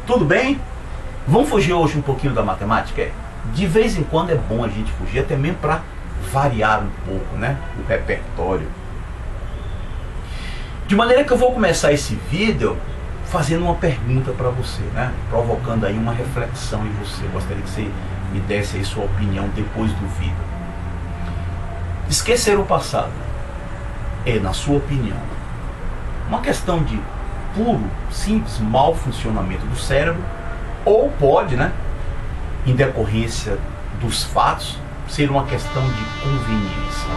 Tudo bem? Vamos fugir hoje um pouquinho da matemática? De vez em quando é bom a gente fugir, até mesmo para variar um pouco, né? O repertório. De maneira que eu vou começar esse vídeo fazendo uma pergunta para você, né? Provocando aí uma reflexão em você. Eu gostaria que você me desse aí sua opinião depois do vídeo. Esquecer o passado é, na sua opinião, uma questão de puro, simples, mau funcionamento do cérebro, ou pode, né, em decorrência dos fatos, ser uma questão de conveniência.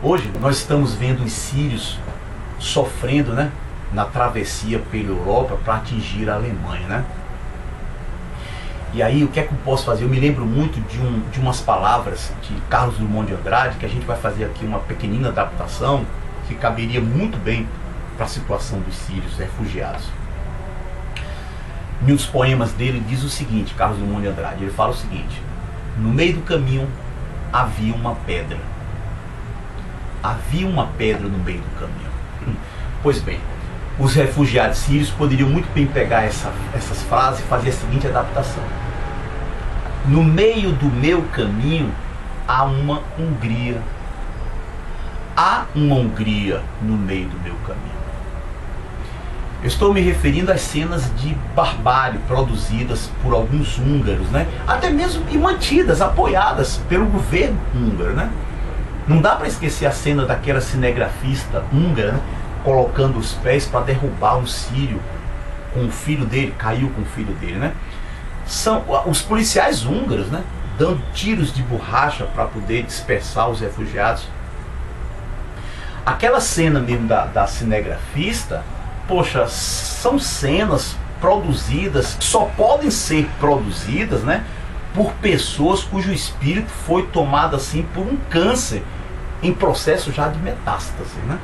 Hoje nós estamos vendo os sírios sofrendo, né, na travessia pela Europa para atingir a Alemanha, né? E aí o que é que eu posso fazer? Eu me lembro muito de umas palavras de Carlos Drummond de Andrade, que a gente vai fazer aqui uma pequenina adaptação que caberia muito bem para a situação dos sírios refugiados. Em um dos poemas dele diz o seguinte, Carlos Drummond de Andrade, ele fala o seguinte: no meio do caminho havia uma pedra. Havia uma pedra no meio do caminho. Pois bem, os refugiados sírios poderiam muito bem pegar essas frases e fazer a seguinte adaptação: no meio do meu caminho há uma Hungria. Há uma Hungria no meio do meu caminho. Eu estou me referindo às cenas de barbárie produzidas por alguns húngaros, né? Até mesmo e mantidas, apoiadas pelo governo húngaro, né? Não dá para esquecer a cena daquela cinegrafista húngara, né, colocando os pés para derrubar um sírio com o filho dele, caiu com o filho dele, né? São os policiais húngaros, né, dando tiros de borracha para poder dispersar os refugiados. Aquela cena mesmo da cinegrafista, poxa, são cenas produzidas, só podem ser produzidas, né, por pessoas cujo espírito foi tomado assim por um câncer em processo já de metástase, né?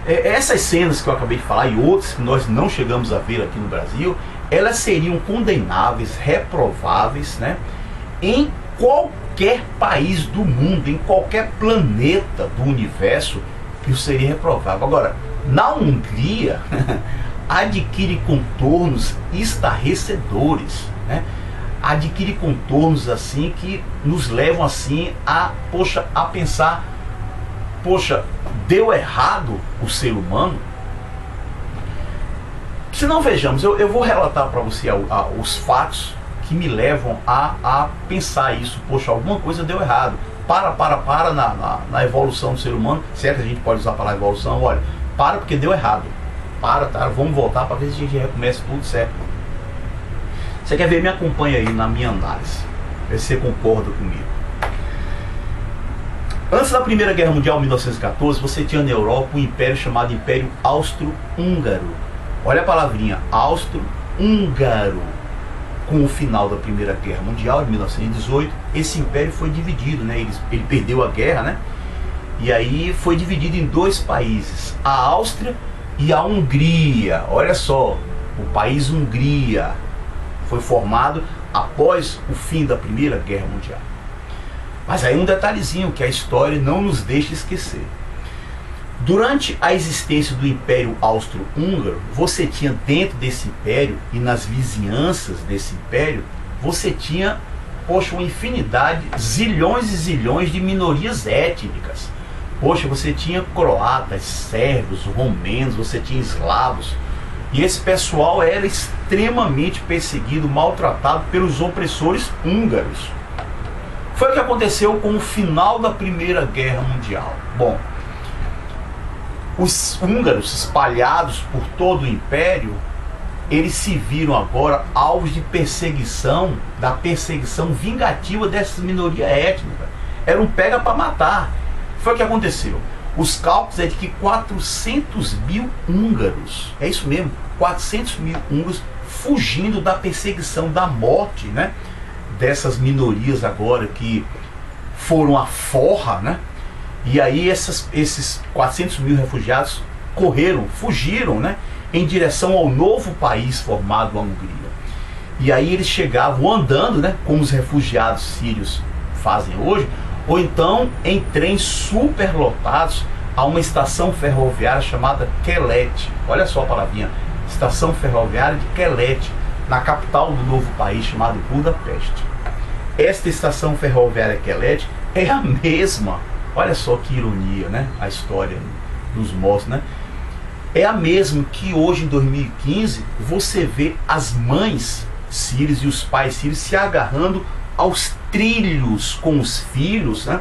Essas cenas que eu acabei de falar e outras que nós não chegamos a ver aqui no Brasil, elas seriam condenáveis, reprováveis, né, em qualquer país do mundo, em qualquer planeta do universo, que isso seria reprovável. Agora, na Hungria, adquire contornos estarrecedores, né? Adquire contornos assim que nos levam assim a pensar, poxa, deu errado o ser humano? Se não, vejamos, eu vou relatar para você os fatos que me levam a pensar isso. Poxa, alguma coisa deu errado. Para na evolução do ser humano, se é que a gente pode usar a palavra evolução, olha, para porque deu errado. Tá, vamos voltar para ver se a gente recomeça tudo certo. Você quer ver? Me acompanha aí na minha análise. Vê se você concorda comigo. Antes da Primeira Guerra Mundial, 1914, você tinha na Europa um império chamado Império Austro-Húngaro. Olha a palavrinha, Austro-Húngaro. Com o final da Primeira Guerra Mundial, em 1918, esse império foi dividido, né? Ele perdeu a guerra, né? E aí foi dividido em dois países, a Áustria e a Hungria. Olha só, o país Hungria foi formado após o fim da Primeira Guerra Mundial. Mas aí um detalhezinho que a história não nos deixa esquecer. Durante a existência do Império Austro-Húngaro, você tinha dentro desse império e nas vizinhanças desse império você tinha, poxa, uma infinidade, zilhões e zilhões de minorias étnicas. Poxa, você tinha croatas, sérvios, romenos, você tinha eslavos. E esse pessoal era extremamente perseguido, maltratado pelos opressores húngaros. Foi o que aconteceu com o final da Primeira Guerra Mundial. Bom, os húngaros espalhados por todo o império, eles se viram agora alvos de perseguição, da perseguição vingativa dessas minorias étnicas. Era um pega para matar. Foi o que aconteceu. Os cálculos é de que 400 mil húngaros, é isso mesmo, 400 mil húngaros fugindo da perseguição, da morte, né, dessas minorias agora que foram à forra, né? E aí esses 400 mil refugiados fugiram, né, em direção ao novo país formado, a Hungria. E aí eles chegavam andando, né, como os refugiados sírios fazem hoje, ou então em trens superlotados a uma estação ferroviária chamada Keleti. Olha só a palavrinha, estação ferroviária de Keleti, na capital do novo país chamado Budapeste. Esta estação ferroviária Keleti é a mesma, olha só que ironia, né? A história nos mostra, né? É a mesma que hoje em 2015 você vê as mães sírias e os pais sírios se agarrando aos trilhos com os filhos, né,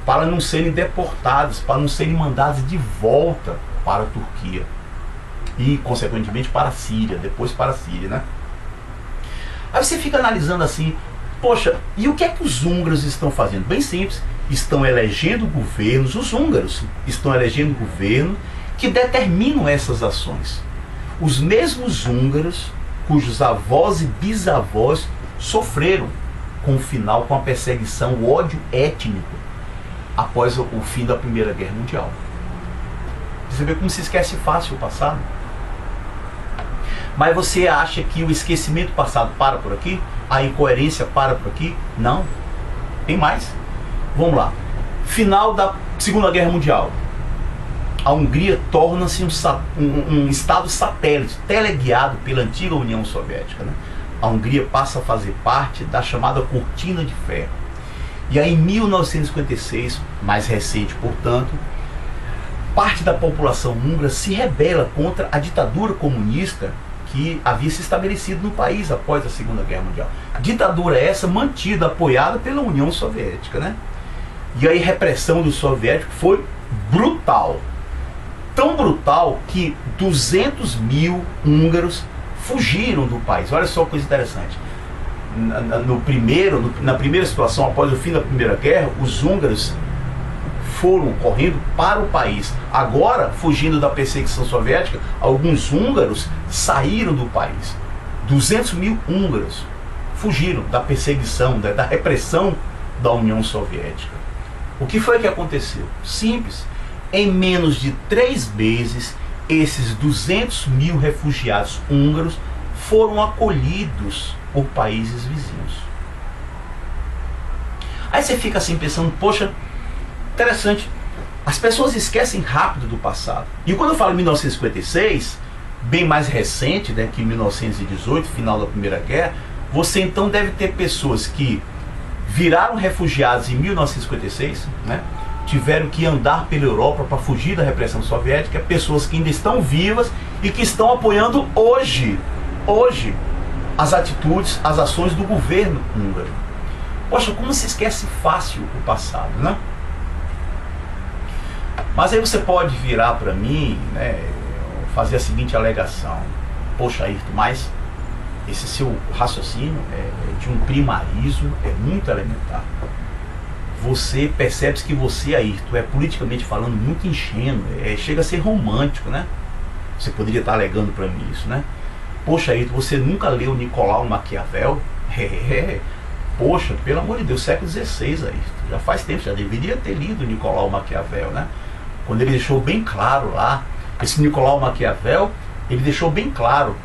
para não serem deportados, para não serem mandados de volta para a Turquia e, consequentemente, para a Síria, depois para a Síria, né? Aí você fica analisando assim, poxa, e o que é que os húngaros estão fazendo? Bem simples, estão elegendo governos, os húngaros estão elegendo governos que determinam essas ações. Os mesmos húngaros cujos avós e bisavós sofreram com o final, com a perseguição, o ódio étnico após o fim da Primeira Guerra Mundial. Você vê como se esquece fácil o passado? Mas você acha que o esquecimento passado para por aqui? A incoerência para por aqui? Não. Tem mais. Vamos lá. Final da Segunda Guerra Mundial. A Hungria torna-se um estado satélite, teleguiado pela antiga União Soviética, né? A Hungria passa a fazer parte da chamada Cortina de Ferro. E aí em 1956, mais recente, portanto, parte da população húngara se rebela contra a ditadura comunista que havia se estabelecido no país após a Segunda Guerra Mundial. Ditadura essa mantida, apoiada pela União Soviética, né? E aí a repressão dos soviéticos foi brutal. Tão brutal que 200 mil húngaros fugiram do país. Olha só que coisa interessante. Na primeira situação, após o fim da Primeira Guerra, os húngaros foram correndo para o país. Agora, fugindo da perseguição soviética, alguns húngaros saíram do país. 200 mil húngaros fugiram da perseguição, da repressão da União Soviética. O que foi que aconteceu? Simples. Em menos de 3 meses, esses 200 mil refugiados húngaros foram acolhidos por países vizinhos. Aí você fica assim pensando, poxa, interessante, as pessoas esquecem rápido do passado. E quando eu falo em 1956, bem mais recente, né, que 1918, final da Primeira Guerra, você então deve ter pessoas que viraram refugiados em 1956, né? Tiveram que andar pela Europa para fugir da repressão soviética, pessoas que ainda estão vivas e que estão apoiando hoje, as atitudes, as ações do governo húngaro. Poxa, como se esquece fácil o passado, né? Mas aí você pode virar para mim, né, fazer a seguinte alegação: poxa, Ayrton, mas esse seu raciocínio é de um primarismo, é muito elementar. Você percebe que você, Ayrton, é politicamente falando muito ingênuo, chega a ser romântico, né? Você poderia estar alegando para mim isso, né? Poxa, Ayrton, você nunca leu Nicolau Maquiavel? Poxa, pelo amor de Deus, século XVI, Ayrton, já faz tempo, já deveria ter lido Nicolau Maquiavel, né? Quando ele deixou bem claro lá, esse Nicolau Maquiavel, ele deixou bem claro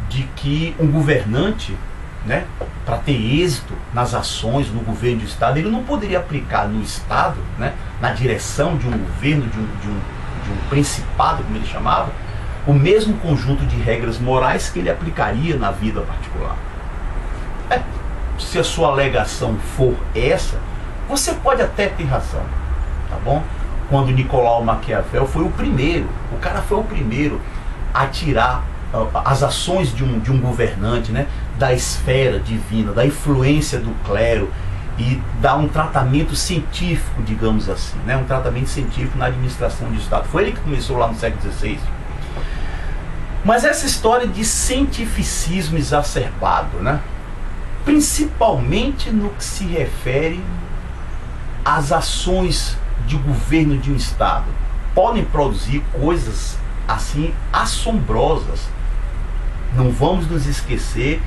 de que um governante, né, para ter êxito nas ações no governo do Estado, ele não poderia aplicar no Estado, né, na direção de um governo, de um principado, como ele chamava, o mesmo conjunto de regras morais que ele aplicaria na vida particular. Se a sua alegação for essa, você pode até ter razão, tá bom? Quando Nicolau Maquiavel foi o primeiro, o cara foi o primeiro a tirar as ações de um governante, né, da esfera divina, da influência do clero, e dar um tratamento científico, digamos assim, né, um tratamento científico na administração de Estado. Foi ele que começou lá no século XVI. Mas essa história de cientificismo exacerbado, né, principalmente no que se refere às ações de governo de um Estado, podem produzir coisas assim assombrosas. Não vamos nos esquecer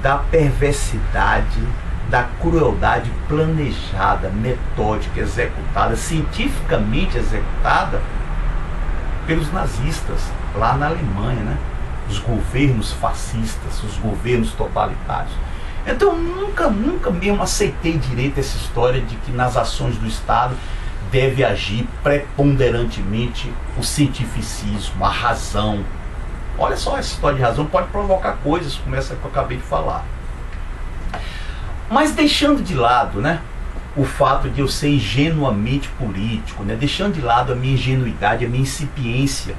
da perversidade, da crueldade planejada, metódica, executada, cientificamente executada pelos nazistas lá na Alemanha, né? Os governos fascistas, os governos totalitários. Então nunca mesmo aceitei direito essa história de que nas ações do Estado deve agir preponderantemente o cientificismo, a razão. Olha só, essa história de razão pode provocar coisas como essa que eu acabei de falar. Mas deixando de lado, né, o fato de eu ser ingenuamente político, né, deixando de lado a minha ingenuidade, a minha incipiência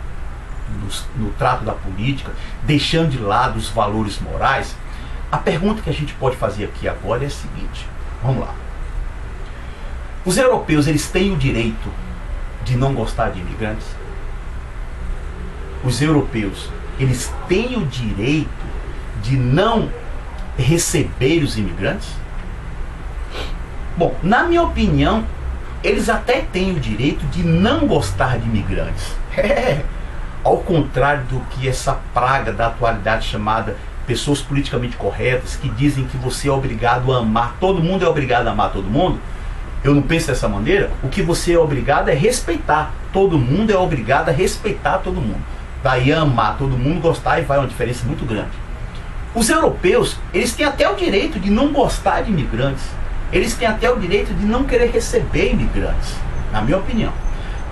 no trato da política, deixando de lado os valores morais, a pergunta que a gente pode fazer aqui agora é a seguinte, vamos lá. Os europeus, eles têm o direito de não gostar de imigrantes? Os europeus, eles têm o direito de não receber os imigrantes? Bom, na minha opinião, eles até têm o direito de não gostar de imigrantes. Ao contrário do que essa praga da atualidade chamada pessoas politicamente corretas, que dizem que você é obrigado a amar, todo mundo é obrigado a amar todo mundo. Eu não penso dessa maneira. O que você é obrigado é respeitar. Todo mundo é obrigado a respeitar todo mundo. Daí amar todo mundo, gostar, e vai uma diferença muito grande. Os europeus, eles têm até o direito de não gostar de imigrantes. Eles têm até o direito de não querer receber imigrantes, na minha opinião.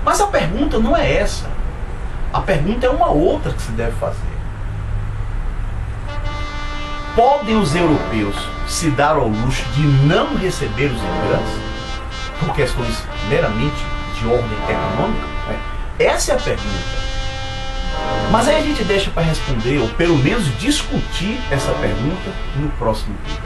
Mas a pergunta não é essa. A pergunta é uma outra que se deve fazer. Podem os europeus se dar ao luxo de não receber os imigrantes? Por questões meramente de ordem econômica? Essa é a pergunta. Mas aí a gente deixa para responder, ou pelo menos discutir essa pergunta no próximo vídeo.